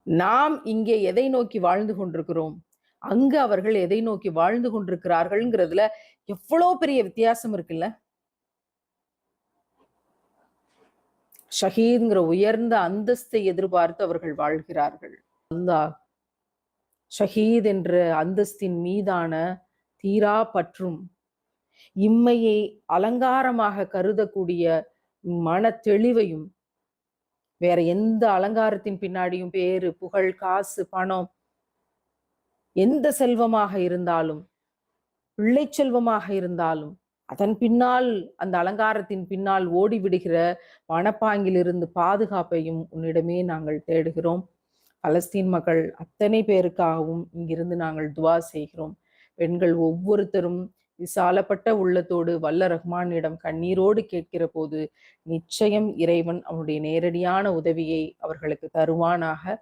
நாம் இங்கே எதை நோக்கி வாழ்ந்து கொண்டிருக்கிறோம்? அங்க அவர்கள் எதை நோக்கி வாழ்ந்து கொண்டிருக்கிறார்கள்ங்கிறதுல எவ்வளோ பெரிய வித்தியாசம் இருக்குல்ல? ஷஹீத்ங்கிற உயர்ந்த அந்தஸ்தை எதிர்பார்த்து அவர்கள் வாழ்கிறார்கள். அல்லாஹ் ஷஹீத் என்ற அந்தஸ்தின் மீதான தீரா பற்றும், இம்மையை அலங்காரமாக கருதக்கூடிய மன தெளிவையும், வேற எந்த அலங்காரத்தின் பின்னாடியும் பேரு, புகழ், காசு, பணம், எந்த செல்வமாக இருந்தாலும், பிள்ளை செல்வமாக இருந்தாலும், அதன் பின்னால் அந்த அலங்காரத்தின் பின்னால் ஓடிவிடுகிற மனப்பாங்கிலிருந்து பாதுகாப்பையும் உன்னிடமே நாங்கள் தேடுகிறோம். பலஸ்தீன் மக்கள் அத்தனை பேருக்காகவும் இங்கிருந்து நாங்கள் துவா செய்கிறோம். பெண்கள் ஒவ்வொருத்தரும் விசாலப்பட்ட உள்ளத்தோடு வல்ல ரஹ்மானிடம் கண்ணீரோடு கேட்கிற போது நிச்சயம் இறைவன் அவனுடைய நேரடியான உதவியை அவர்களுக்கு தருவானாக.